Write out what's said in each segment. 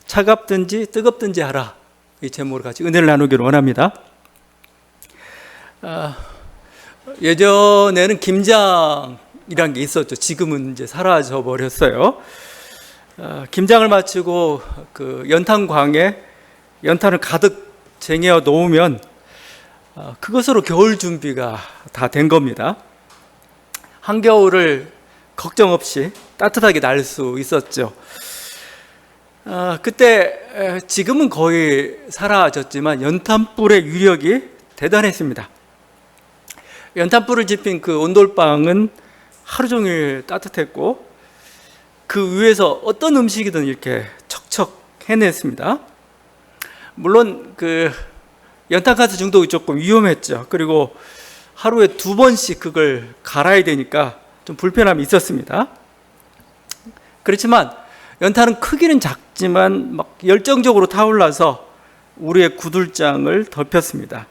차갑든지 뜨겁든지 하라. 이 제목으로 같이 은혜를 나누기를 원합니다. 예전에는 김장이란 게 있었죠. 지금은 이제 사라져 버렸어요. 김장을 마치고 그 연탄광에 연탄을 가득 쟁여 놓으면 그것으로 겨울 준비가 다 된 겁니다. 한겨울을 걱정 없이 따뜻하게 날 수 있었죠. 그때 지금은 거의 사라졌지만 연탄불의 위력이 대단했습니다. 연탄불을 지핀 그 온돌방은 하루 종일 따뜻했고 그 위에서 어떤 음식이든 이렇게 척척 해냈습니다. 물론 그 연탄가스 중독이 조금 위험했죠. 그리고 하루에 2번씩 그걸 갈아야 되니까 좀 불편함이 있었습니다. 그렇지만 연탄은 크기는 작지만 막 열정적으로 타올라서 우리의 구들장을 덮였습니다.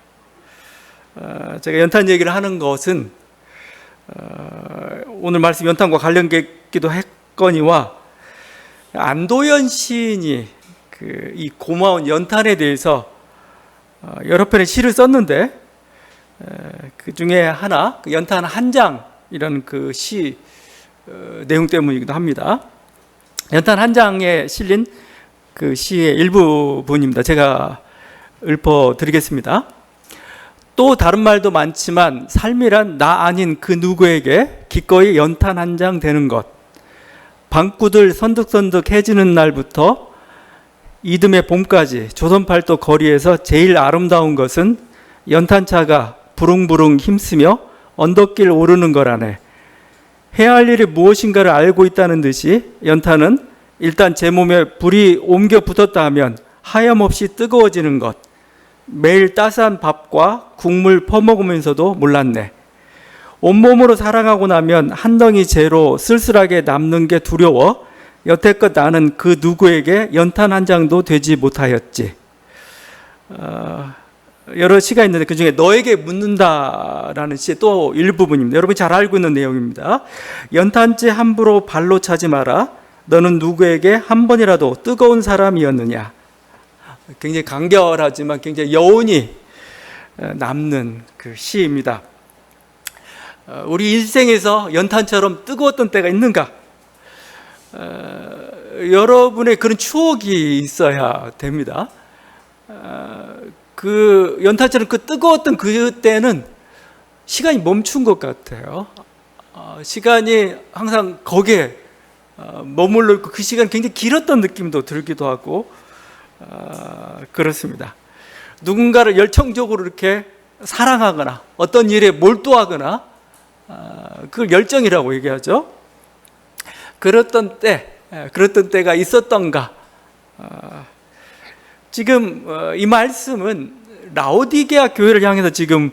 제가 연탄 얘기를 하는 것은 오늘 말씀 연탄과 관련되기도 했거니와 안도연 시인이 이 고마운 연탄에 대해서 여러 편의 시를 썼는데 그 중에 하나 연탄 한 장이라는 그 시 내용 때문이기도 합니다. 연탄 한 장에 실린 그 시의 일부분입니다. 제가 읊어드리겠습니다. 또 다른 말도 많지만 삶이란 나 아닌 그 누구에게 기꺼이 연탄 한 장 되는 것. 방구들 선득선득해지는 날부터 이듬해 봄까지 조선팔도 거리에서 제일 아름다운 것은 연탄차가 부릉부릉 힘쓰며 언덕길 오르는 거라네. 해야 할 일이 무엇인가를 알고 있다는 듯이 연탄은 일단 제 몸에 불이 옮겨 붙었다 하면 하염없이 뜨거워지는 것. 매일 따스한 밥과 국물 퍼먹으면서도 몰랐네. 온몸으로 사랑하고 나면 한 덩이 재로 쓸쓸하게 남는 게 두려워 여태껏 나는 그 누구에게 연탄 한 장도 되지 못하였지. 여러 시가 있는데 그 중에 너에게 묻는다라는 시의 또 일부분입니다. 여러분이 잘 알고 있는 내용입니다. 연탄재 함부로 발로 차지 마라. 너는 누구에게 한 번이라도 뜨거운 사람이었느냐. 굉장히 간결하지만 굉장히 여운이 남는 그 시입니다. 우리 일생에서 연탄처럼 뜨거웠던 때가 있는가? 여러분의 그런 추억이 있어야 됩니다. 그 연탄처럼 그 뜨거웠던 그때는 시간이 멈춘 것 같아요. 시간이 항상 거기에 머물러 있고 그 시간이 굉장히 길었던 느낌도 들기도 하고 그렇습니다. 누군가를 열정적으로 이렇게 사랑하거나 어떤 일에 몰두하거나 그걸 열정이라고 얘기하죠. 그랬던 때가 있었던가. 지금 이 말씀은 라오디게아 교회를 향해서 지금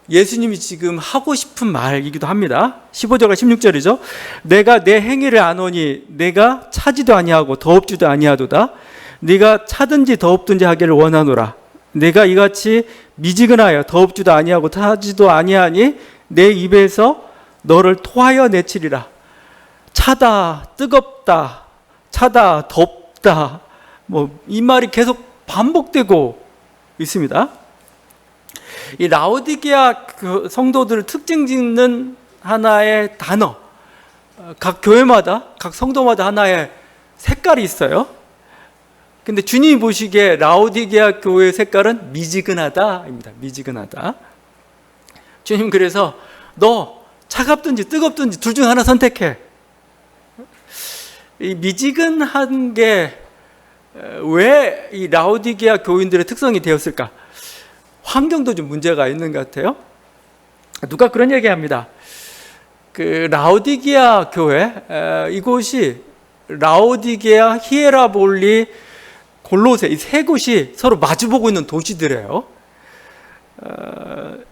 예수님이 지금 하고 싶은 말이기도 합니다. 15절과 16절이죠. 내가 내 행위를 아노니 내가 차지도 아니하고 더럽지도 아니하도다. 네가 차든지 더럽든지 하기를 원하노라. 내가 이같이 미지근하여 더럽지도 아니하고 차지도 아니하니 내 입에서 너를 토하여 내치리라. 차다, 뜨겁다, 차다, 덥다. 이 말이 계속 반복되고 있습니다. 이 라오디게아 성도들을 특징 짓는 하나의 단어, 각 교회마다, 각 성도마다 하나의 색깔이 있어요. 근데 주님이 보시기에 라오디게아 교회의 색깔은 미지근하다입니다. 미지근하다. 주님 그래서 너 차갑든지 뜨겁든지 둘 중 하나 선택해. 이 미지근한 게 왜 이 라오디게아 교인들의 특성이 되었을까? 환경도 좀 문제가 있는 것 같아요. 누가 그런 얘기합니다. 그 라오디게아 교회, 이곳이 라오디게아, 히에라볼리, 골로새 이 세 곳이 서로 마주보고 있는 도시들이에요.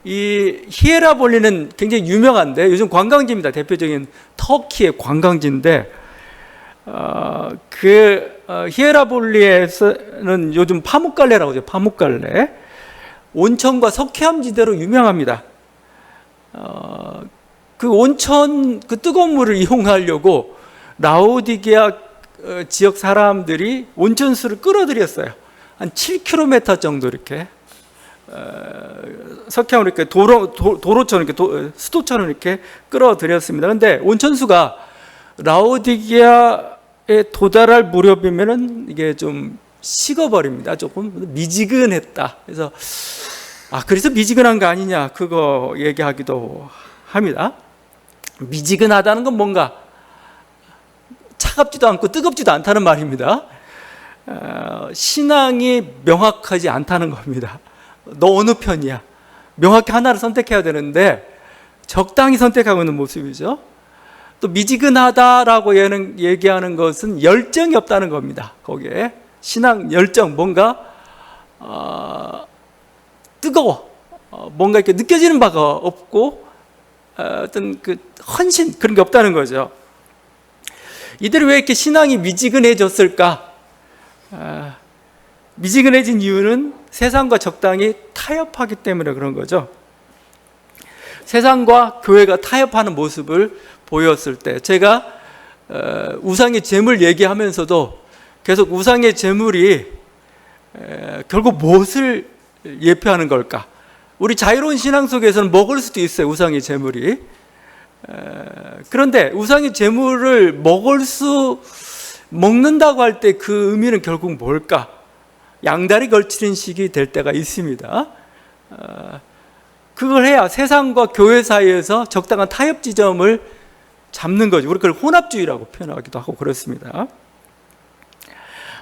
이 히에라볼리는 굉장히 유명한데 요즘 관광지입니다. 대표적인 터키의 관광지인데 히에라볼리에서는 요즘 파묵갈레라고 하죠. 파묵갈레. 온천과 석회암지대로 유명합니다. 그 온천, 그 뜨거운 물을 이용하려고 라오디게아 지역 사람들이 온천수를 끌어들였어요. 한 7km 정도 이렇게 석양으로 이렇게 도로처럼 이렇게 수도처럼 이렇게 끌어들였습니다. 그런데 온천수가 라오디게아에 도달할 무렵이면은 이게 좀 식어버립니다. 조금 미지근했다. 그래서 미지근한 거 아니냐 그거 얘기하기도 합니다. 미지근하다는 건 뭔가 차갑지도 않고 뜨겁지도 않다는 말입니다. 신앙이 명확하지 않다는 겁니다. 너 어느 편이야? 명확히 하나를 선택해야 되는데 적당히 선택하고 있는 모습이죠. 또 미지근하다라고 얘기하는 것은 열정이 없다는 겁니다. 거기에 신앙 열정, 뭔가 뜨거워, 뭔가 이렇게 느껴지는 바가 없고 어떤 그 헌신 그런 게 없다는 거죠. 이들이 왜 이렇게 신앙이 미지근해졌을까? 미지근해진 이유는 세상과 적당히 타협하기 때문에 그런 거죠. 세상과 교회가 타협하는 모습을 보였을 때, 제가 우상의 재물 얘기하면서도 계속 우상의 재물이 결국 무엇을 예표하는 걸까? 우리 자유로운 신앙 속에서는 먹을 수도 있어요, 우상의 재물이. 그런데 우상의 재물을 먹는다고 할 때 그 의미는 결국 뭘까? 양다리 걸치는 식이 될 때가 있습니다. 그걸 해야 세상과 교회 사이에서 적당한 타협 지점을 잡는 거죠. 우리 그걸 혼합주의라고 표현하기도 하고 그렇습니다.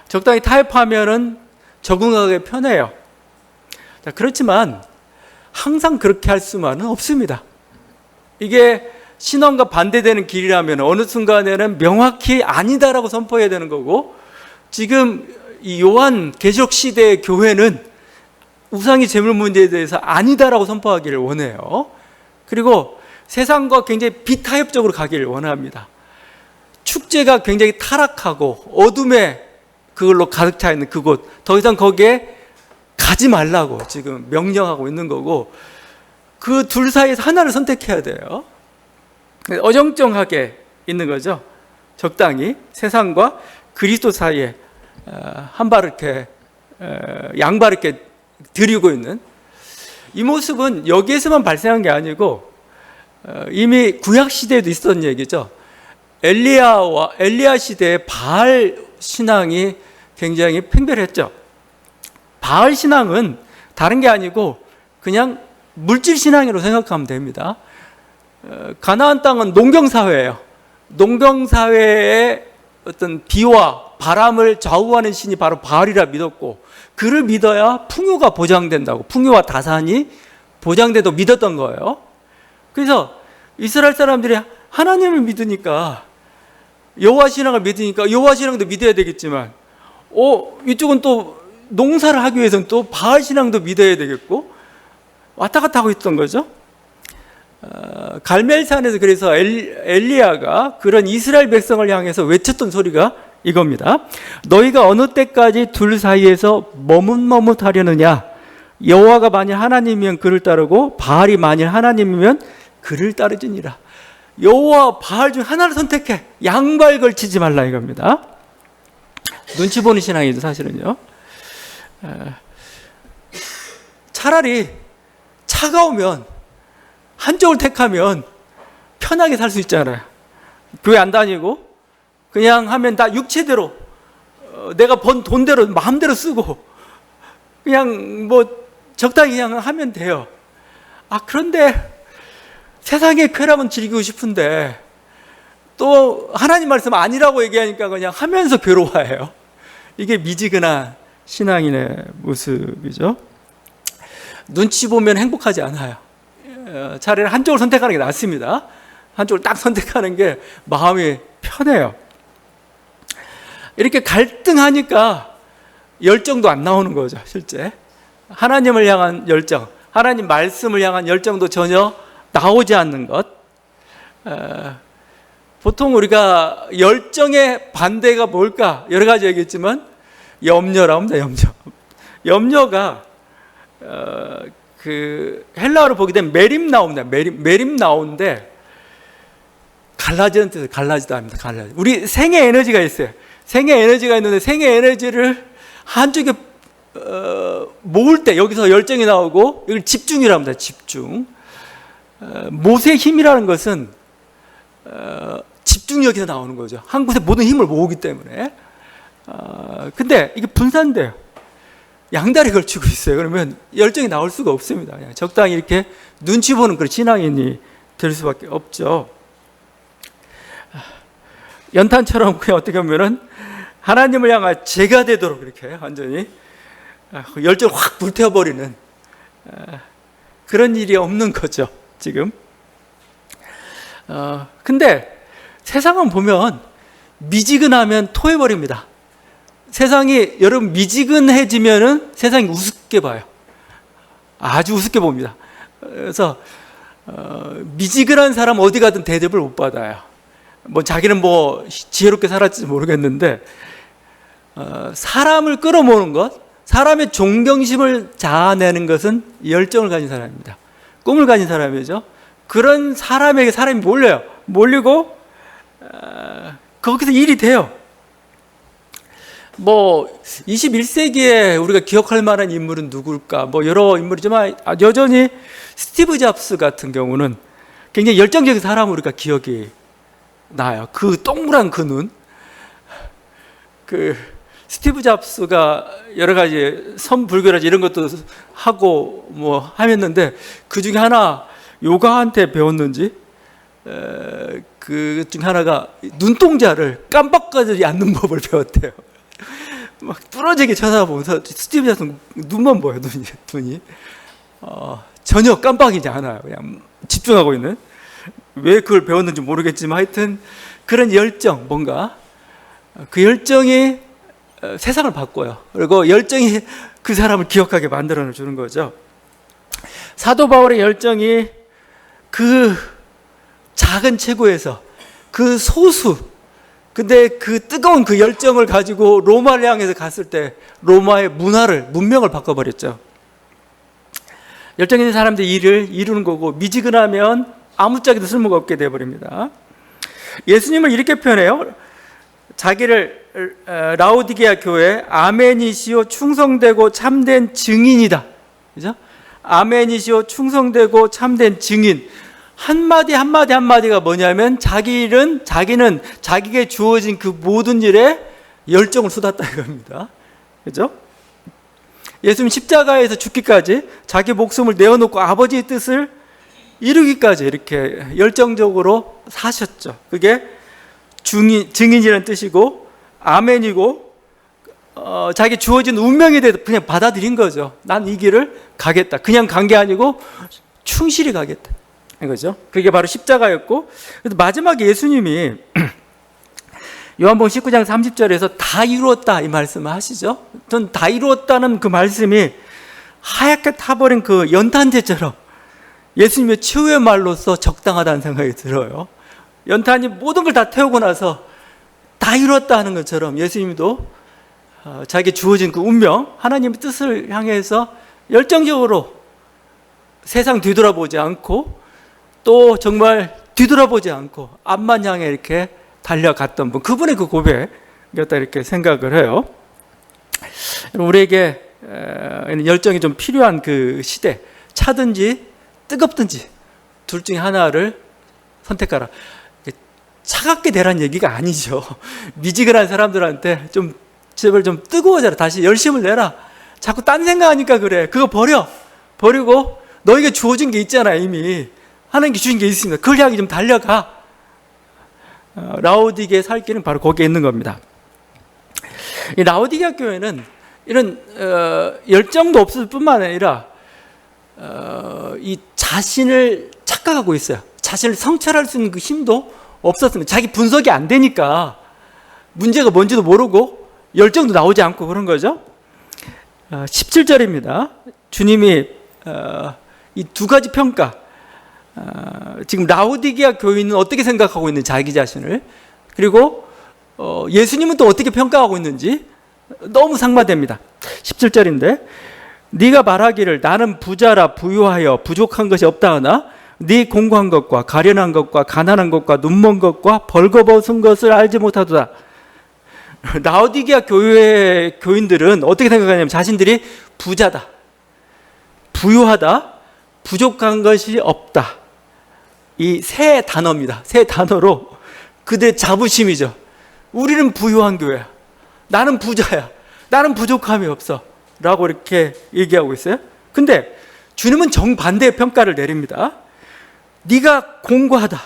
적당히 타협하면은 적응하기 편해요. 그렇지만 항상 그렇게 할 수만은 없습니다. 이게 신앙과 반대되는 길이라면 어느 순간에는 명확히 아니다라고 선포해야 되는 거고, 지금 이 요한 계시록 시대의 교회는 우상의 재물 문제에 대해서 아니다라고 선포하기를 원해요. 그리고 세상과 굉장히 비타협적으로 가기를 원합니다. 축제가 굉장히 타락하고 어둠에 그걸로 가득 차 있는 그곳, 더 이상 거기에 가지 말라고 지금 명령하고 있는 거고, 그 둘 사이에서 하나를 선택해야 돼요. 어정쩡하게 있는 거죠. 적당히 세상과 그리스도 사이에 한 발 이렇게 양발 이렇게 들이고 있는 이 모습은 여기에서만 발생한 게 아니고 이미 구약 시대에도 있었던 얘기죠. 엘리야 시대에 바알 신앙이 굉장히 팽배했죠. 바알 신앙은 다른 게 아니고 그냥 물질 신앙으로 생각하면 됩니다. 가나안 땅은 농경사회예요. 농경사회의 어떤 비와 바람을 좌우하는 신이 바로 바알이라 믿었고, 그를 믿어야 풍요가 보장된다고, 풍요와 다산이 보장돼도 믿었던 거예요. 그래서 이스라엘 사람들이 하나님을 믿으니까, 여호와 신앙을 믿으니까 여호와 신앙도 믿어야 되겠지만, 이쪽은 또 농사를 하기 위해서는 또 바알 신앙도 믿어야 되겠고, 왔다 갔다 하고 있던 거죠. 갈멜산에서 그래서 엘리야가 그런 이스라엘 백성을 향해서 외쳤던 소리가 이겁니다. 너희가 어느 때까지 둘 사이에서 머뭇머뭇하려느냐? 여호와가 만일 하나님이면 그를 따르고 바알이 만일 하나님이면 그를 따르지니라. 여호와 바알 중 하나를 선택해. 양발 걸치지 말라 이겁니다. 눈치 보는 신앙이죠, 사실은요. 차라리 차가우면 한쪽을 택하면 편하게 살 수 있잖아요. 교회 안 다니고 그냥 하면 다 육체대로 내가 번 돈대로 마음대로 쓰고 그냥 뭐 적당히 그냥 하면 돼요. 그런데 세상의 쾌락은 즐기고 싶은데 또 하나님 말씀 아니라고 얘기하니까 그냥 하면서 괴로워해요. 이게 미지근한 신앙인의 모습이죠. 눈치 보면 행복하지 않아요. 차라리 한쪽을 선택하는 게 낫습니다. 한쪽을 딱 선택하는 게 마음이 편해요. 이렇게 갈등하니까 열정도 안 나오는 거죠, 실제. 하나님을 향한 열정, 하나님 말씀을 향한 열정도 전혀 나오지 않는 것. 보통 우리가 열정의 반대가 뭘까? 여러 가지 얘기했지만 염려라고 합니다, 염려. 염려가 그 헬라어로 보게 되면 메림 나옵니다. 메림 나오는데 갈라지는 뜻을 갈라지다 합니다. 우리 생의 에너지가 있어요. 생애 에너지가 있는데 생애 에너지를 한쪽에 모을 때 여기서 열정이 나오고 이걸 집중이라고 합니다. 집중. 못의 힘이라는 것은 집중력에서 나오는 거죠. 한 곳에 모든 힘을 모으기 때문에. 근데 이게 분산돼요. 양다리 걸치고 있어요. 그러면 열정이 나올 수가 없습니다. 그냥 적당히 이렇게 눈치 보는 그런 신앙인이 될 수밖에 없죠. 연탄처럼 그냥 어떻게 보면은 하나님을 향한 제가 되도록 이렇게 완전히 열정을 확 불태워버리는 그런 일이 없는 거죠, 지금. 근데 세상은 보면 미지근하면 토해버립니다. 세상이 여러분 미지근해지면은 세상이 우습게 봐요. 아주 우습게 봅니다. 그래서 미지근한 사람 어디 가든 대접을 못 받아요. 뭐 자기는 뭐 지혜롭게 살았지 모르겠는데 사람을 끌어모으는 것, 사람의 존경심을 자아내는 것은 열정을 가진 사람입니다. 꿈을 가진 사람이죠. 그런 사람에게 사람이 몰려요. 몰리고 거기서 일이 돼요. 뭐 21세기에 우리가 기억할 만한 인물은 누굴까? 뭐 여러 인물이지만 여전히 스티브 잡스 같은 경우는 굉장히 열정적인 사람으로 우리가 기억이 나요. 그 동그란 그 눈. 그 스티브 잡스가 여러 가지 선불교라지 이런 것도 하고 뭐 하였는데 그 중에 하나 요가한테 배웠는지 그 중에 하나가 눈동자를 깜빡거리지 않는 법을 배웠대요. 막 부러지게 쳐다보면서 스티브 잡스는 눈만 보여. 눈이 전혀 깜빡이지 않아요. 그냥 집중하고 있는. 왜 그걸 배웠는지 모르겠지만 하여튼 그런 열정, 뭔가 그 열정이 세상을 바꿔요. 그리고 열정이 그 사람을 기억하게 만들어 주는 거죠. 사도 바울의 열정이 그 작은 체구에서 그 소수, 근데 그 뜨거운 그 열정을 가지고 로마를 향해서 갔을 때 로마의 문명을 바꿔버렸죠. 열정 있는 사람들이 일을 이루는 거고 미지근하면 아무짝에도 쓸모가 없게 되어버립니다. 예수님을 이렇게 표현해요. 자기를 라오디게아 교회 아멘이시오 충성되고 참된 증인이다. 그죠? 아멘이시오 충성되고 참된 증인. 한마디가 뭐냐면 자기는 자기에게 주어진 그 모든 일에 열정을 쏟았다 이겁니다. 그죠? 예수님 십자가에서 죽기까지 자기 목숨을 내어놓고 아버지의 뜻을 이루기까지 이렇게 열정적으로 사셨죠. 그게 증인이라는 뜻이고 아멘이고 자기 주어진 운명에 대해서 그냥 받아들인 거죠. 난 이 길을 가겠다. 그냥 간 게 아니고 충실히 가겠다. 이거죠. 그게 바로 십자가였고, 그래서 마지막에 예수님이 요한복음 19장 30절에서 다 이루었다 이 말씀을 하시죠. 전 다 이루었다는 그 말씀이 하얗게 타버린 그 연탄재처럼 예수님의 최후의 말로서 적당하다는 생각이 들어요. 연탄이 모든 걸 다 태우고 나서 다 이루었다 하는 것처럼 예수님도 자기 주어진 그 운명, 하나님의 뜻을 향해서 열정적으로 세상 뒤돌아보지 않고 또 정말 뒤돌아보지 않고 앞만 향해 이렇게 달려갔던 분, 그분의 그 고백이었다 이렇게 생각을 해요. 우리에게 열정이 좀 필요한 그 시대, 차든지 뜨겁든지 둘 중에 하나를 선택하라. 차갑게 되라는 얘기가 아니죠. 미지근한 사람들한테 좀 제발 좀 뜨거워져라. 다시 열심을 내라. 자꾸 딴 생각하니까 그래. 그거 버리고 너에게 주어진 게 있잖아. 이미 하나님께 주신 게 있습니다. 그걸 향해 좀 달려가. 라오디게의 살 길은 바로 거기에 있는 겁니다. 이 라오디게아 교회는 이런 열정도 없을 뿐만 아니라 이 자신을 착각하고 있어요. 자신을 성찰할 수 있는 그 힘도 없었습니다. 자기 분석이 안 되니까 문제가 뭔지도 모르고 열정도 나오지 않고 그런 거죠. 17절입니다. 주님이 이 두 가지 평가, 지금 라오디게아 교인은 어떻게 생각하고 있는지 자기 자신을, 그리고 예수님은 또 어떻게 평가하고 있는지 너무 상반됩니다. 17절인데 네가 말하기를 나는 부자라 부유하여 부족한 것이 없다 하나 네 공고한 것과 가련한 것과 가난한 것과 눈먼 것과 벌거벗은 것을 알지 못하도다. 라오디게아 교회 교인들은 어떻게 생각하냐면 자신들이 부자다, 부유하다, 부족한 것이 없다. 이 세 단어입니다. 세 단어로 그들의 자부심이죠. 우리는 부유한 교회야. 나는 부자야. 나는 부족함이 없어. 라고 이렇게 얘기하고 있어요. 근데 주님은 정반대의 평가를 내립니다. 네가 공고하다,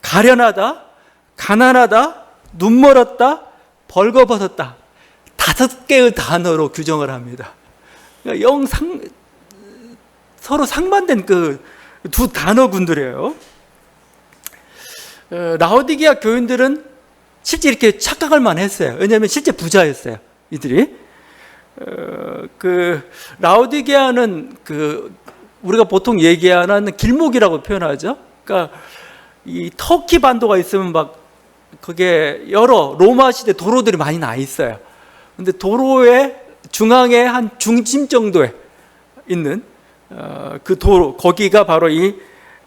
가련하다, 가난하다, 눈멀었다, 벌거벗었다. 5개의 단어로 규정을 합니다. 그러니까 서로 상반된 그 두 단어군들이에요. 라오디게아 교인들은 실제 이렇게 착각할 만했어요. 왜냐하면 실제 부자였어요. 이들이. 라오디게아는 우리가 보통 얘기하는 길목이라고 표현하죠. 그러니까 이 터키 반도가 있으면 막 그게 여러 로마 시대 도로들이 많이 나 있어요. 근데 도로의 중앙에 한 중심 정도에 있는 그 도로, 거기가 바로 이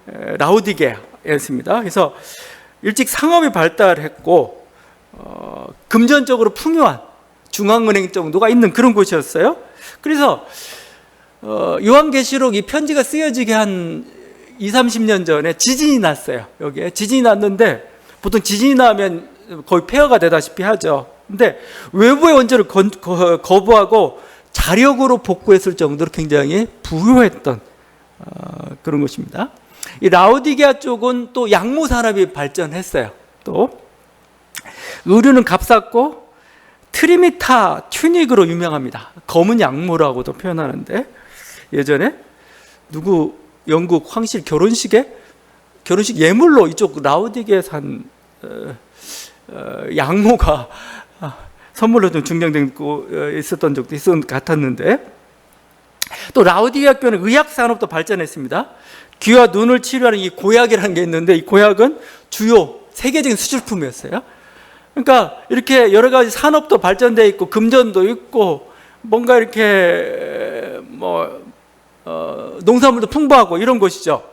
라오디게아였습니다. 그래서 일찍 상업이 발달했고 금전적으로 풍요한 중앙은행 정도가 있는 그런 곳이었어요. 그래서 요한계시록 이 편지가 쓰여지게 한 20-30년 전에 지진이 났어요. 여기에 지진이 났는데 보통 지진이 나면 거의 폐허가 되다시피 하죠. 근데 외부의 원조를 거부하고 자력으로 복구했을 정도로 굉장히 부유했던 그런 것입니다. 이 라오디게아 쪽은 또 양모 산업이 발전했어요. 또 의류는 값쌌고 트리미타 튜닉으로 유명합니다. 검은 양모라고도 표현하는데 예전에 영국 황실 결혼식 예물로 이쪽 라오디게아 산 양모가 선물로 좀 증정되고 있었던 적도 있었던 것 같았는데, 또 라오디게아 교회는 의학 산업도 발전했습니다. 귀와 눈을 치료하는 이 고약이라는 게 있는데 이 고약은 주요 세계적인 수출품이었어요. 그러니까 이렇게 여러 가지 산업도 발전되어 있고 금전도 있고 뭔가 이렇게 농산물도 풍부하고 이런 것이죠.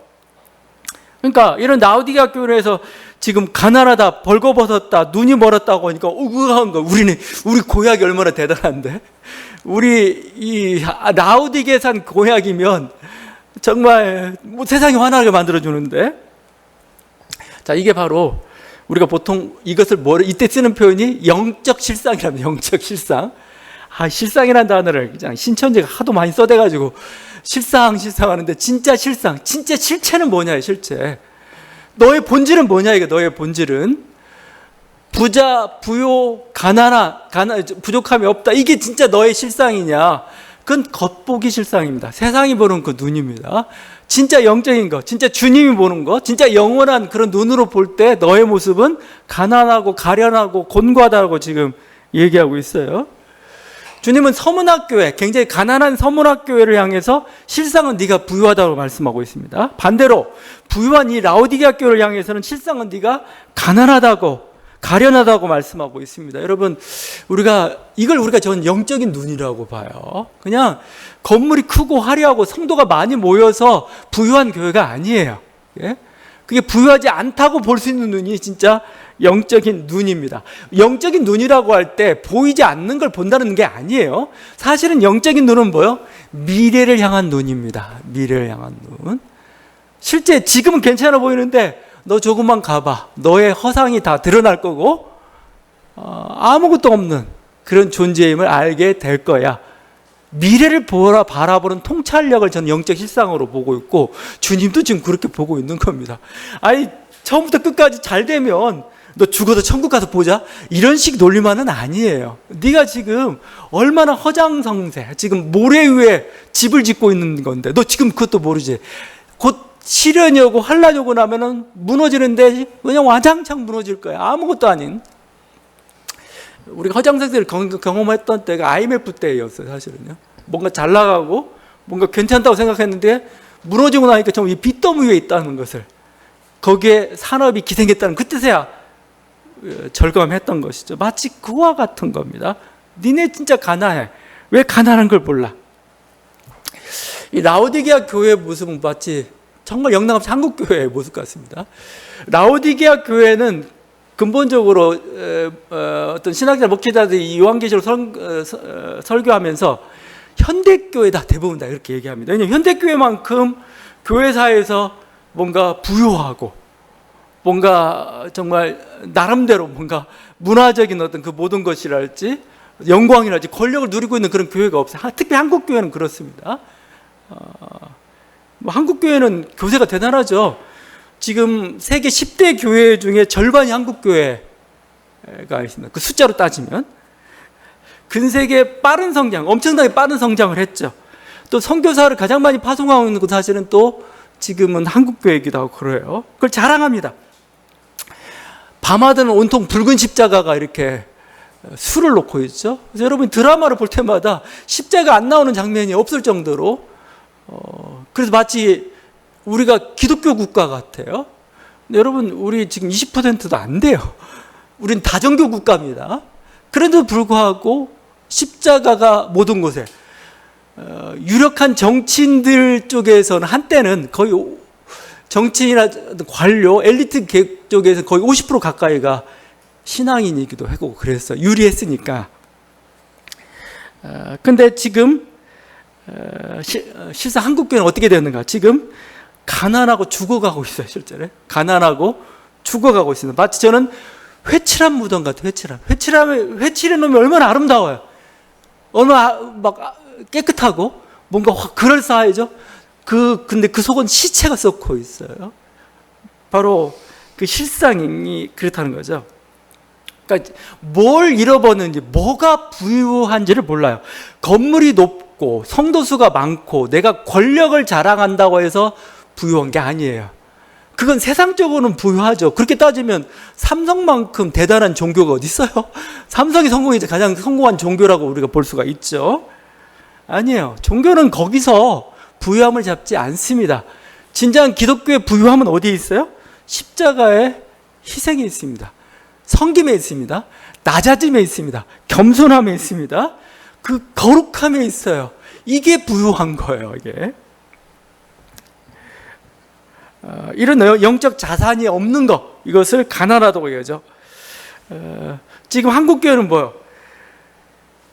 그러니까 이런 라오디게아 교회에서 지금 가난하다, 벌거벗었다, 눈이 멀었다고 하니까 우울한 거. 우리 고약이 얼마나 대단한데? 우리 이 라오디게아 산 고약이면 정말 세상이 환하게 만들어주는데. 자, 이게 바로 우리가 보통 이것을 이때 쓰는 표현이 영적 실상이랍니다. 영적 실상. 실상이라는 단어를 그냥 신천지가 하도 많이 써대가지고 실상 하는데 진짜 실상, 진짜 실체는 뭐냐, 실체. 너의 본질은 뭐냐, 이게 너의 본질은. 부자, 부요, 부족함이 없다. 이게 진짜 너의 실상이냐. 그건 겉보기 실상입니다. 세상이 보는 그 눈입니다. 진짜 영적인 것, 진짜 주님이 보는 것, 진짜 영원한 그런 눈으로 볼 때 너의 모습은 가난하고 가련하고 곤고하다고 지금 얘기하고 있어요. 주님은 서문학교회, 굉장히 가난한 서문학교회를 향해서 실상은 네가 부유하다고 말씀하고 있습니다. 반대로 부유한 이 라오디게아 교회를 향해서는 실상은 네가 가난하다고, 가련하다고 말씀하고 있습니다. 여러분, 이걸 우리가 전 영적인 눈이라고 봐요. 그냥 건물이 크고 화려하고 성도가 많이 모여서 부유한 교회가 아니에요. 예? 그게 부유하지 않다고 볼 수 있는 눈이 진짜 영적인 눈입니다. 영적인 눈이라고 할 때 보이지 않는 걸 본다는 게 아니에요. 사실은 영적인 눈은 뭐요? 미래를 향한 눈입니다. 미래를 향한 눈. 실제 지금은 괜찮아 보이는데 너 조금만 가봐. 너의 허상이 다 드러날 거고 아무것도 없는 그런 존재임을 알게 될 거야. 미래를 바라보는 통찰력을 저는 영적 실상으로 보고 있고 주님도 지금 그렇게 보고 있는 겁니다. 처음부터 끝까지 잘 되면 너 죽어도 천국 가서 보자, 이런 식 논리만은 아니에요. 네가 지금 얼마나 허장성세, 지금 모래 위에 집을 짓고 있는 건데 너 지금 그것도 모르지. 곧 시련이 오고 환란이 오고 나면은 무너지는데 그냥 와장창 무너질 거야. 아무것도 아닌. 우리가 허장성세를 경험했던 때가 IMF 때였어요. 사실은요. 뭔가 잘 나가고 뭔가 괜찮다고 생각했는데 무너지고 나니까 정말 이 빚더미 위에 있다는 것을, 거기에 산업이 기생했다는 그 뜻에야 절감했던 것이죠. 마치 그와 같은 겁니다. 니네 진짜 가난해. 왜 가난한 걸 몰라? 이 라오디게아 교회의 모습은 마치 정말 영락없이 한국 교회의 모습 같습니다. 라오디게아 교회는 근본적으로 어떤 신학자 목회자들이 이 요한계시록 설교하면서 현대교회다, 대부분 다 이렇게 얘기합니다. 왜냐하면 현대교회만큼 교회사에서 뭔가 부유하고 뭔가 정말 나름대로 뭔가 문화적인 어떤 그 모든 것이랄지 영광이랄지 권력을 누리고 있는 그런 교회가 없어요. 특히 한국 교회는 그렇습니다. 한국 교회는 교세가 대단하죠. 지금 세계 10대 교회 중에 절반이 한국 교회가 있습니다. 그 숫자로 따지면 근세기에 빠른 성장, 엄청나게 빠른 성장을 했죠. 또 선교사를 가장 많이 파송하고 있는 것 사실은 또 지금은 한국 교회이기도 하고 그래요. 그걸 자랑합니다. 밤하늘은 온통 붉은 십자가가 이렇게 술을 놓고 있죠. 그래서 여러분 드라마를 볼 때마다 십자가 안 나오는 장면이 없을 정도로 그래서 마치 우리가 기독교 국가 같아요. 근데 여러분 우리 지금 20%도 안 돼요. 우린 다종교 국가입니다. 그래도 불구하고 십자가가 모든 곳에 유력한 정치인들 쪽에서는 한때는 거의 정치인이나 관료, 엘리트 계급 쪽에서 거의 50% 가까이가 신앙인이기도 하고 그랬어요. 유리했으니까. 근데 지금 실상 한국교회는 어떻게 되는가? 지금 가난하고 죽어가고 있어요. 실제로 가난하고 죽어가고 있습니다. 마치 저는 회칠한 무덤 같아요. 회칠해 놓으면 얼마나 아름다워요. 얼마나 막 깨끗하고 뭔가 그럴싸하죠. 근데 그 속은 시체가 썩고 있어요. 바로 그 실상이 그렇다는 거죠. 그러니까 뭘 잃어버렸는지, 뭐가 부유한지를 몰라요. 건물이 높고 성도 수가 많고 내가 권력을 자랑한다고 해서 부유한 게 아니에요. 그건 세상적으로는 부유하죠. 그렇게 따지면 삼성만큼 대단한 종교가 어디 있어요? 삼성이 가장 성공한 종교라고 우리가 볼 수가 있죠. 아니에요. 종교는 거기서 부유함을 잡지 않습니다. 진정한 기독교의 부유함은 어디에 있어요? 십자가의 희생에 있습니다. 섬김에 있습니다. 낮아짐에 있습니다. 겸손함에 있습니다. 그 거룩함에 있어요. 이게 부유한 거예요. 이게 이런 영적 자산이 없는 것, 이것을 가난하다고 얘기하죠. 지금 한국 교회는 뭐요?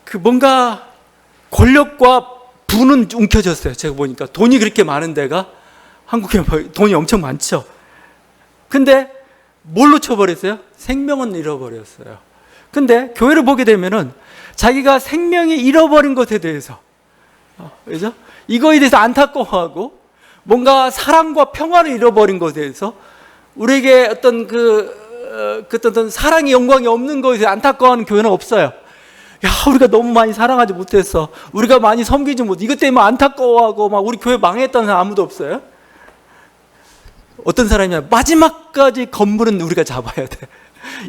그 뭔가 권력과 부는 움켜졌어요. 제가 보니까 돈이 그렇게 많은 데가 한국 교회 돈이 엄청 많죠. 근데 뭘 놓쳐버렸어요? 생명은 잃어버렸어요. 근데 교회를 보게 되면은 자기가 생명이 잃어버린 것에 대해서, 그죠? 이거에 대해서 안타까워하고 뭔가 사랑과 평화를 잃어버린 것에 대해서 우리에게 어떤 어떤 사랑의 영광이 없는 것에 대해서 안타까워하는 교회는 없어요. 야, 우리가 너무 많이 사랑하지 못했어. 우리가 많이 섬기지 못. 이것 때문에 안타까워하고 막 우리 교회 망했다는 사람 아무도 없어요. 어떤 사람이냐? 마지막까지 건물은 우리가 잡아야 돼.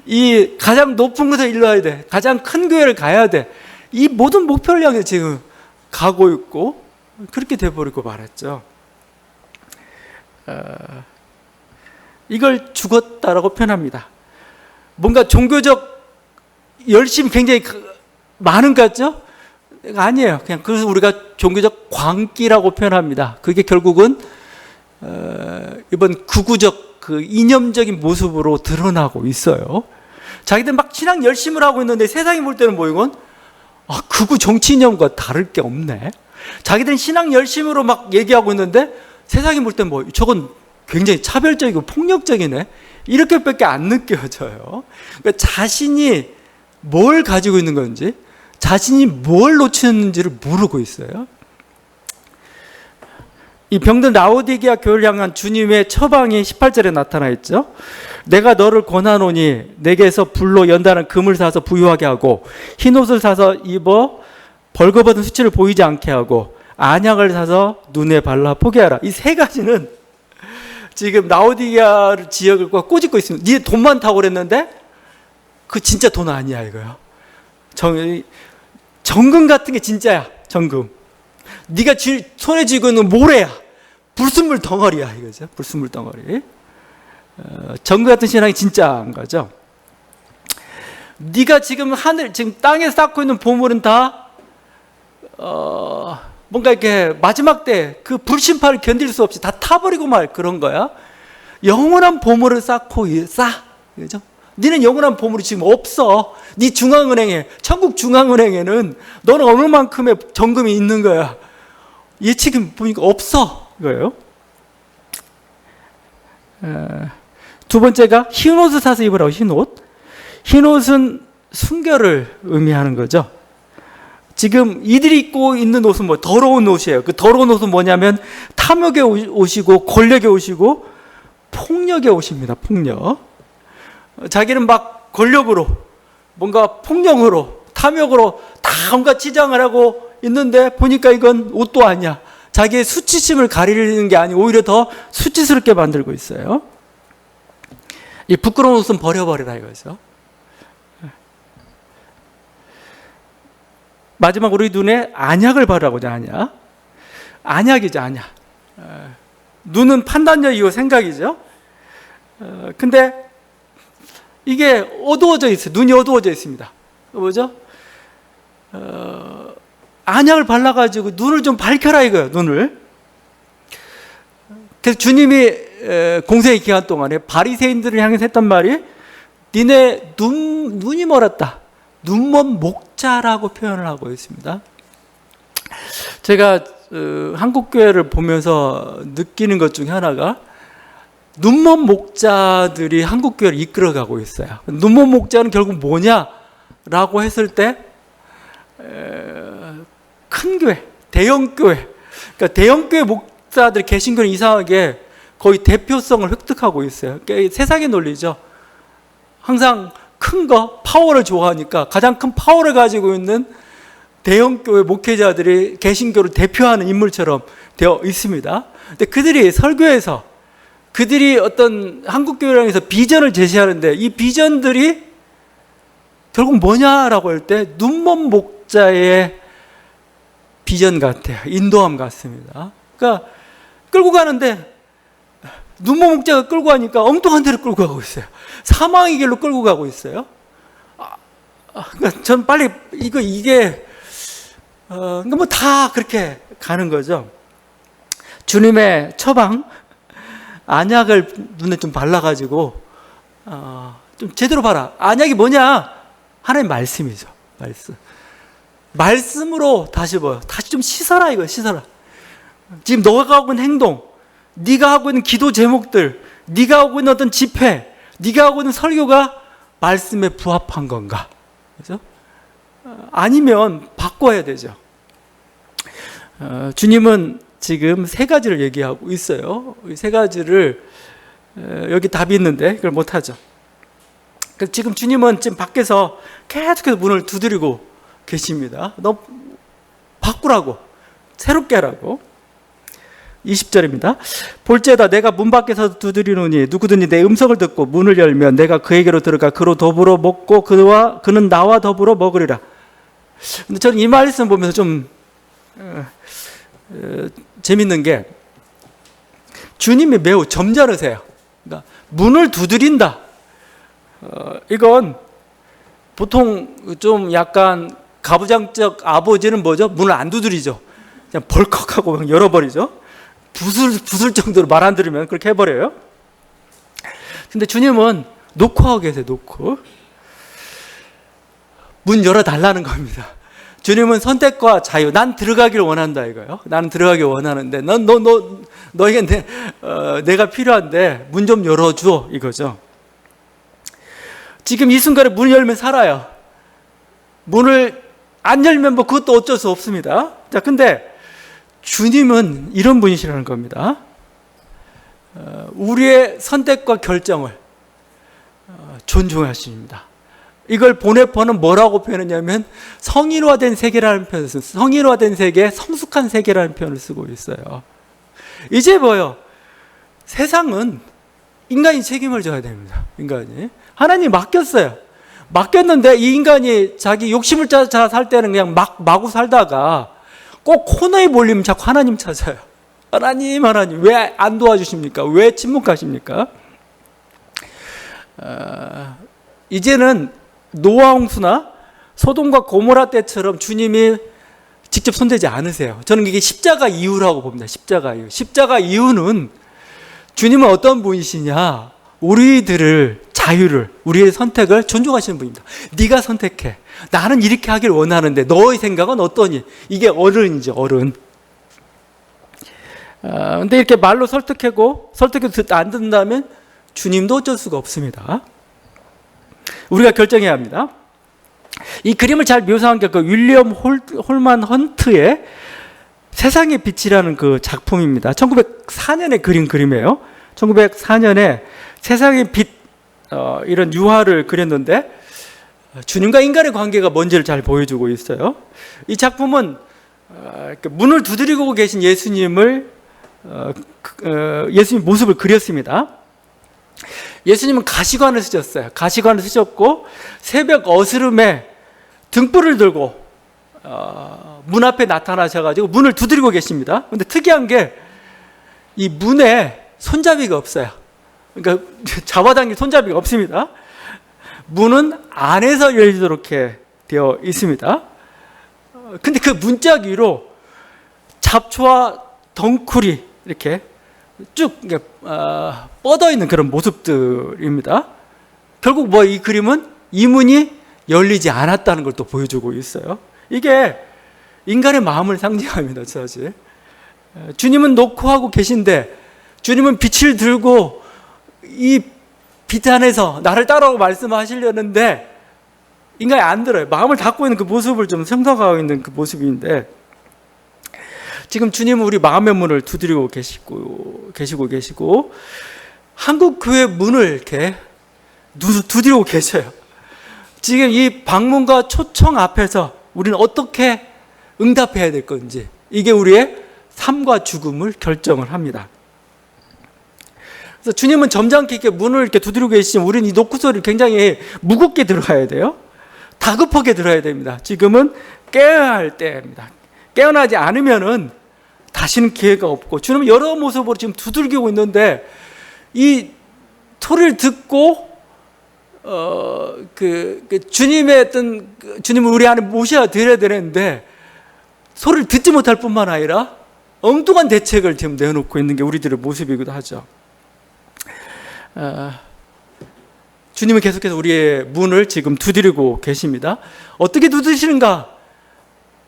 이 가장 높은 곳에 일러야 돼. 가장 큰 교회를 가야 돼. 이 모든 목표를 향해 지금 가고 있고 그렇게 돼버리고 말았죠. 이걸 죽었다라고 표현합니다. 뭔가 종교적 열심이 굉장히 많은 것 같죠? 아니에요. 그냥 그래서 우리가 종교적 광기라고 표현합니다. 그게 결국은 이번 극우적 그 이념적인 모습으로 드러나고 있어요. 자기들 막 신앙 열심을 하고 있는데 세상이 볼 때는 뭐 이건 극우 정치 이념과 다를 게 없네. 자기들은 신앙 열심으로 막 얘기하고 있는데 세상이 볼 때는 뭐 저건 굉장히 차별적이고 폭력적이네. 이렇게밖에 안 느껴져요. 그러니까 자신이 뭘 가지고 있는 건지, 자신이 뭘 놓치는지를 모르고 있어요. 이 병든 라오디게아 교회를 향한 주님의 처방이 18절에 나타나 있죠. 내가 너를 권하노니 내게서 불로 연단한 금을 사서 부유하게 하고 흰옷을 사서 입어 벌거벗은 수치를 보이지 않게 하고 안약을 사서 눈에 발라 포개하라. 이 세 가지는 지금 라오디게아 지역을 꼬집고 있습니다. 네 돈 많다고 그랬는데 그 진짜 돈 아니야 이거요. 정금 같은 게 진짜야. 정금. 네가 손에 쥐고 있는 모래야. 불순물 덩어리야 이거죠. 불순물 덩어리. 정금 같은 신앙이 진짜인 거죠. 네가 지금 지금 땅에 쌓고 있는 보물은 다 뭔가 이렇게 마지막 때 그 불심파를 견딜 수 없이 다 타버리고 말 그런 거야. 영원한 보물을 쌓고 그죠? 니는 영원한 보물이 지금 없어. 네 중앙은행에, 천국 중앙은행에는 너는 어느 만큼의 정금이 있는 거야. 예치금 보니까 없어. 이거예요. 두 번째가 흰 옷을 사서 입으라고. 흰 옷. 흰 옷은 순결을 의미하는 거죠. 지금 이들이 입고 있는 옷은 뭐 더러운 옷이에요. 그 더러운 옷은 뭐냐면 탐욕의 옷이고 권력의 옷이고 폭력의 옷입니다. 폭력. 자기는 막 권력으로 뭔가 폭력으로 탐욕으로 다 온갖 치장을 하고 있는데 보니까 이건 옷도 아니야. 자기의 수치심을 가리는 게 아니고 오히려 더 수치스럽게 만들고 있어요. 이 부끄러운 옷은 버려버리라 이거죠. 마지막 우리 눈에 안약을 바르라고. 안약. 안약이죠. 안약. 눈은 판단력이고 생각이죠. 근데 이게 어두워져 있어요. 눈이 어두워져 있습니다. 뭐죠? 안약을 발라가지고 눈을 좀 밝혀라 이거예요. 눈을. 그래서 주님이 공생의 기간 동안에 바리새인들을 향해서 했던 말이 니네 눈이 멀었다. 눈먼 목자라고 표현을 하고 있습니다. 제가 한국교회를 보면서 느끼는 것 중에 하나가 눈먼 목자들이 한국교회를 이끌어가고 있어요. 눈먼 목자는 결국 뭐냐라고 했을 때 큰 교회, 대형 교회, 그러니까 대형 교회 목사들 개신교는 이상하게 거의 대표성을 획득하고 있어요. 그러니까 세상의 논리죠. 항상 큰 거, 파워를 좋아하니까 가장 큰 파워를 가지고 있는 대형 교회 목회자들이 개신교를 대표하는 인물처럼 되어 있습니다. 근데 그들이 설교에서 그들이 어떤 한국교회를 향해서 비전을 제시하는데 이 비전들이 결국 뭐냐라고 할 때 눈먼 목자의 비전 같아요. 인도함 같습니다. 그러니까 끌고 가는데 눈먼 목자가 끌고 가니까 엉뚱한 데로 끌고 가고 있어요. 사망의 길로 끌고 가고 있어요. 그러니까 전 빨리 이게 그러니까 뭐 다 그렇게 가는 거죠. 주님의 처방 안약을 눈에 좀 발라가지고 좀 제대로 봐라. 안약이 뭐냐? 하나님 말씀이죠. 말씀으로 다시 뭐요? 다시 좀 씻어라 이거. 씻어라. 지금 너가 하고 있는 행동, 네가 하고 있는 기도 제목들, 네가 하고 있는 어떤 집회, 네가 하고 있는 설교가 말씀에 부합한 건가? 그죠? 아니면 바꿔야 되죠. 주님은 지금 세 가지를 얘기하고 있어요. 이 세 가지를 여기 답이 있는데 그걸 못하죠. 지금 주님은 지금 밖에서 계속해서 문을 두드리고 계십니다. 너 바꾸라고, 새롭게 하라고. 20절입니다. 볼지어다 내가 문 밖에서 두드리노니 누구든지 내 음성을 듣고 문을 열면 내가 그에게로 들어가 그로 더불어 먹고 그는 나와 더불어 먹으리라. 근데 저는 이 말씀 보면서 좀 재밌는 게 주님이 매우 점잖으세요. 그러니까 문을 두드린다. 이건 보통 좀 약간 가부장적 아버지는 뭐죠? 문을 안 두드리죠. 그냥 벌컥하고 그냥 열어버리죠. 부술 정도로 말 안 들으면 그렇게 해버려요. 근데 주님은 놓고 하고 계세요. 놓고 문 열어달라는 겁니다. 주님은 선택과 자유. 난 들어가기를 원한다 이거예요. 나는 들어가기 원하는데 너에게 내가 필요한데 문 좀 열어줘 이거죠. 지금 이 순간에 문을 열면 살아요. 문을 안 열면 뭐 그것도 어쩔 수 없습니다. 자, 근데 주님은 이런 분이시라는 겁니다. 우리의 선택과 결정을 존중하십니다. 이걸 보네퍼는 뭐라고 표현했냐면 성인화된 세계라는 표현을 써요. 성인화된 세계, 성숙한 세계라는 표현을 쓰고 있어요. 이제 뭐요? 세상은 인간이 책임을 져야 됩니다. 인간이. 하나님이 맡겼어요. 맡겼는데 이 인간이 자기 욕심을 찾아 살 때는 그냥 마구 살다가 꼭 코너에 몰리면 자꾸 하나님 찾아요. 하나님 왜 안 도와주십니까? 왜 침묵하십니까? 이제는 노아 홍수나 소돔과 고모라 때처럼 주님이 직접 손대지 않으세요. 저는 이게 십자가 이유라고 봅니다. 십자가 이유. 십자가 이유는 주님은 어떤 분이시냐? 우리들을 자유를, 우리의 선택을 존중하시는 분입니다. 네가 선택해. 나는 이렇게 하길 원하는데 너의 생각은 어떠니? 이게 어른이죠, 어른. 근데 이렇게 말로 설득해도 안 듣는다면 주님도 어쩔 수가 없습니다. 우리가 결정해야 합니다. 이 그림을 잘 묘사한 게 그 윌리엄 홀만 헌트의 세상의 빛이라는 그 작품입니다. 1904년에 그린 그림이에요. 1904년에 세상의 빛, 이런 유화를 그렸는데 주님과 인간의 관계가 뭔지를 잘 보여주고 있어요. 이 작품은 문을 두드리고 계신 예수님 모습을 그렸습니다. 예수님은 가시관을 쓰셨어요. 가시관을 쓰셨고 새벽 어스름에 등불을 들고 문 앞에 나타나셔가지고 문을 두드리고 계십니다. 그런데 특이한 게 이 문에 손잡이가 없어요. 그러니까 잡아당길 손잡이가 없습니다. 문은 안에서 열리도록 되어 있습니다. 근데 그 문짝 위로 잡초와 덩쿨이 이렇게 쭉 뻗어 있는 그런 모습들입니다. 결국 이 그림은 이 문이 열리지 않았다는 걸 또 보여주고 있어요. 이게 인간의 마음을 상징합니다, 사실. 주님은 놓고 하고 계신데, 주님은 빛을 들고 이 빛 안에서 나를 따라오고 말씀하시려는데 인간이 안 들어요. 마음을 닫고 있는 그 모습을 좀 생각하고 있는 그 모습인데, 지금 주님은 우리 마음의 문을 두드리고 계시고 한국 교회 문을 이렇게 두드리고 계셔요. 지금 이 방문과 초청 앞에서 우리는 어떻게 응답해야 될 건지, 이게 우리의 삶과 죽음을 결정을 합니다. 그래서 주님은 점잖게 이렇게 문을 이렇게 두드리고 계시지만 우리는 이 노크 소리를 굉장히 무겁게 들어야 돼요. 다급하게 들어야 됩니다. 지금은 깨어야 할 때입니다. 깨어나지 않으면은 다시는 기회가 없고, 주님은 여러 모습으로 지금 두들기고 있는데 이 소리를 듣고 주님의 어떤 주님을 우리 안에 모셔야 드려야 되는데 소리를 듣지 못할 뿐만 아니라 엉뚱한 대책을 지금 내놓고 있는 게 우리들의 모습이기도 하죠. 주님은 계속해서 우리의 문을 지금 두드리고 계십니다. 어떻게 두드리시는가?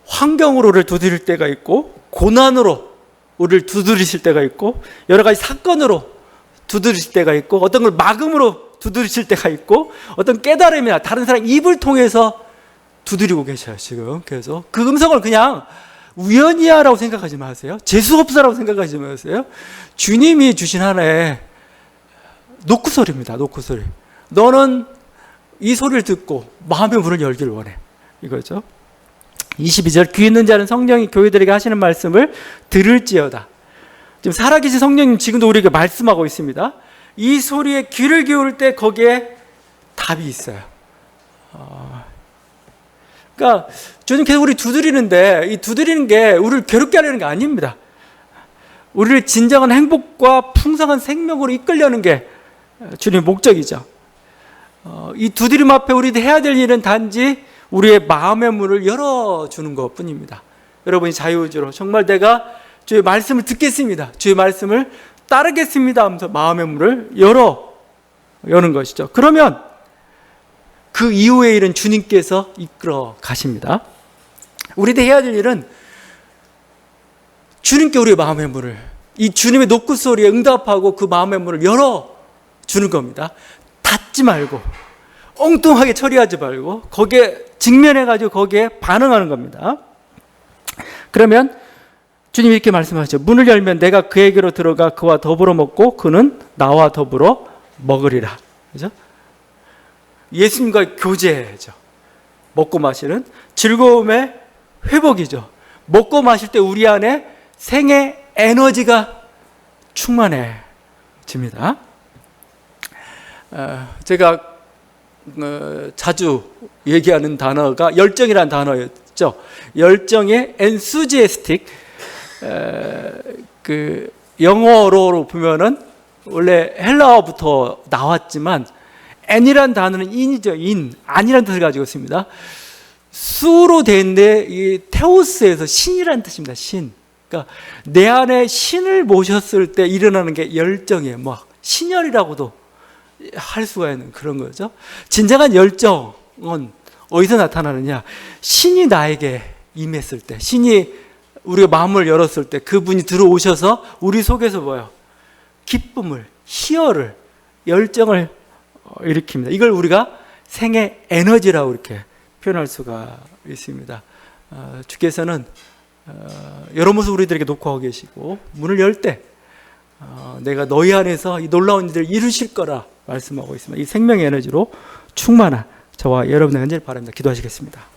환경으로 우리를 두드릴 때가 있고, 고난으로 우리를 두드리실 때가 있고, 여러 가지 사건으로 두드리실 때가 있고, 어떤 걸 막음으로 두드리실 때가 있고, 어떤 깨달음이나 다른 사람 입을 통해서 두드리고 계셔요, 지금. 그래서 그 음성을 그냥 우연이야라고 생각하지 마세요. 재수없어라고 생각하지 마세요. 주님이 주신 하나의 노크소리입니다. 노크소리. 너는 이 소리를 듣고 마음의 문을 열기를 원해. 이거죠. 22절, 귀 있는 자는 성령이 교회들에게 하시는 말씀을 들을지어다. 지금 살아계신 성령님 지금도 우리에게 말씀하고 있습니다. 이 소리에 귀를 기울일 때 거기에 답이 있어요. 그러니까 주님 계속 우리 두드리는데, 이 두드리는 게 우리를 괴롭게 하려는 게 아닙니다. 우리를 진정한 행복과 풍성한 생명으로 이끌려는 게 주님의 목적이죠. 이 두드림 앞에 우리도 해야 될 일은 단지 우리의 마음의 문을 열어주는 것 뿐입니다. 여러분이 자유의지로 정말 내가 주의 말씀을 듣겠습니다, 주의 말씀을 따르겠습니다 하면서 마음의 문을 여는 것이죠. 그러면 그 이후의 일은 주님께서 이끌어 가십니다. 우리도 해야 될 일은 주님께 우리의 마음의 문을, 이 주님의 노크소리에 응답하고 그 마음의 문을 열어주는 겁니다. 닫지 말고, 엉뚱하게 처리하지 말고, 거기에 직면해가지고 거기에 반응하는 겁니다. 그러면 주님이 이렇게 말씀하시죠. 문을 열면 내가 그에게로 들어가 그와 더불어 먹고 그는 나와 더불어 먹으리라. 그죠? 예수님과 교제죠. 먹고 마시는 즐거움의 회복이죠. 먹고 마실 때 우리 안에 생의 에너지가 충만해집니다. 제가 자주 얘기하는 단어가 열정이라는 단어였죠. 열정의 enthusiastic, 그 영어로 보면은 원래 헬라어부터 나왔지만 N이라는 단어는 인이죠. 인, 아니라는 뜻을 가지고 있습니다. 수로 되는데 이 테오스에서 신이라는 뜻입니다. 신. 그러니까 내 안에 신을 모셨을 때 일어나는 게 열정이에요. 막 신열이라고도 할 수가 있는 그런 거죠. 진정한 열정은 어디서 나타나느냐? 신이 나에게 임했을 때, 신이 우리가 마음을 열었을 때 그분이 들어오셔서 우리 속에서 뭐예요? 기쁨을, 희열을, 열정을 일으킵니다. 이걸 우리가 생의 에너지라고 이렇게 표현할 수가 있습니다. 주께서는 여러 모습 우리들에게 놓고 하고 계시고 문을 열 때 내가 너희 안에서 이 놀라운 일들을 이루실 거라 말씀하고 있습니다. 이 생명의 에너지로 충만한 저와 여러분의 현재를 바랍니다. 기도하시겠습니다.